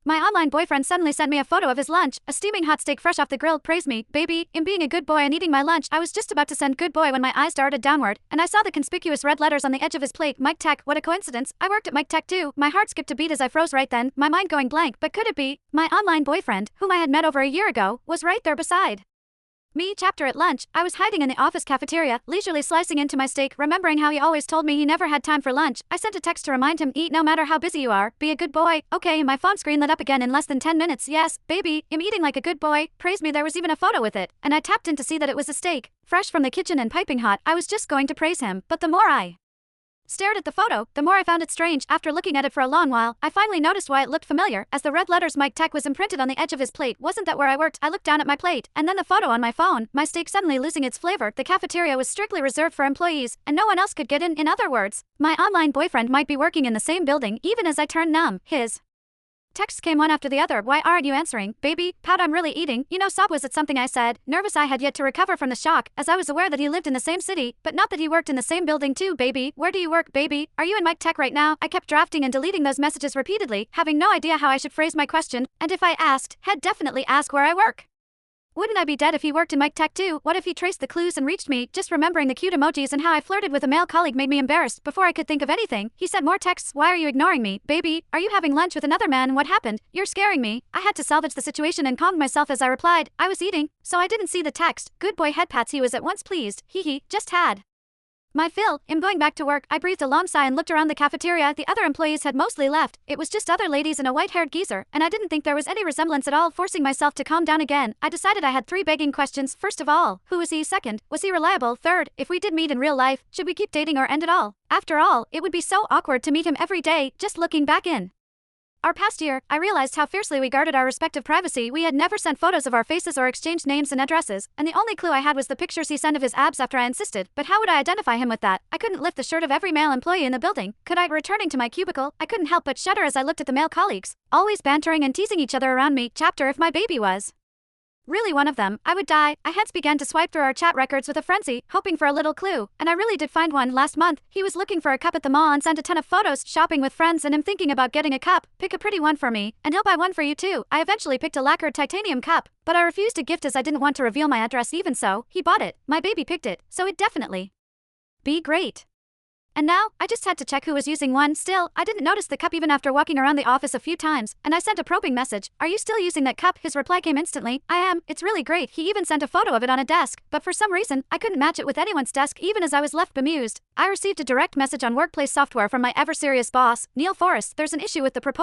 My online boyfriend suddenly sent me a photo of his lunch, a steaming hot steak fresh off the grill. Praise me, baby, in being a good boy and eating my lunch. I was just about to send good boy when my eyes darted downward, and I saw the conspicuous red letters on the edge of his plate. Mike Tech, what a coincidence. I worked at Mike Tech too. My heart skipped a beat as I froze right then, my mind going blank. But could it be? My online boyfriend, whom I had met over a year ago, was right there beside me. Chapter at lunch, I was hiding in the office cafeteria, leisurely slicing into my steak, remembering how he always told me he never had time for lunch. I sent a text to remind him, eat no matter how busy you are, be a good boy. Okay, my phone screen lit up again in less than 10 minutes. Yes, baby, I'm eating like a good boy. Praise me, there was even a photo with it, and I tapped in to see that it was a steak, fresh from the kitchen and piping hot. I was just going to praise him, but the more I stared at the photo, the more I found it strange. After looking at it for a long while, I finally noticed why it looked familiar, as the red letters Mike Tech was imprinted on the edge of his plate. Wasn't that where I worked? I looked down at my plate, and then the photo on my phone, my steak suddenly losing its flavor. The cafeteria was strictly reserved for employees, and no one else could get in. In other words, my online boyfriend might be working in the same building. Even as I turned numb, his texts came one after the other. Why aren't you answering, baby? Pout, I'm really eating. You know, sob, was it something I said? Nervous, I had yet to recover from the shock, as I was aware that he lived in the same city, but not that he worked in the same building too. Baby, where do you work, baby? Are you in Mike Tech right now? I kept drafting and deleting those messages repeatedly, having no idea how I should phrase my question, and if I asked, he'd definitely ask where I work. Wouldn't I be dead if he worked in Mike Tech too? What if he traced the clues and reached me? Just remembering the cute emojis and how I flirted with a male colleague made me embarrassed. Before I could think of anything, he sent more texts. Why are you ignoring me, baby? Are you having lunch with another man? What happened? You're scaring me. I had to salvage the situation and calmed myself as I replied, I was eating, so I didn't see the text. Good boy head pats. He was at once pleased. Hee, just had my fill. I'm going back to work. I breathed a long sigh and looked around the cafeteria. The other employees had mostly left. It was just other ladies and a white-haired geezer, and I didn't think there was any resemblance at all. Forcing myself to calm down again, I decided I had 3 begging questions. First of all, who was he? Second, was he reliable? Third, if we did meet in real life, should we keep dating or end it all? After all, it would be so awkward to meet him every day. Just looking back in our past year, I realized how fiercely we guarded our respective privacy. We had never sent photos of our faces or exchanged names and addresses, and the only clue I had was the pictures he sent of his abs after I insisted. But how would I identify him with that? I couldn't lift the shirt of every male employee in the building. Could I? Returning to my cubicle, I couldn't help but shudder as I looked at the male colleagues, always bantering and teasing each other around me. Chapter, if my baby was really one of them, I would die. I hence began to swipe through our chat records with a frenzy, hoping for a little clue, and I really did find one. Last month, he was looking for a cup at the mall and sent a ton of photos, shopping with friends, and I'm thinking about getting a cup. Pick a pretty one for me, and he'll buy one for you too. I eventually picked a lacquered titanium cup, but I refused to gift as I didn't want to reveal my address. Even so, he bought it. My baby picked it, so it'd definitely be great. And now, I just had to check who was using one. Still, I didn't notice the cup even after walking around the office a few times, and I sent a probing message. Are you still using that cup? His reply came instantly. I am. It's really great. He even sent a photo of it on a desk, but for some reason, I couldn't match it with anyone's desk. Even as I was left bemused, I received a direct message on workplace software from my ever-serious boss, Neil Forrest. There's an issue with the proposal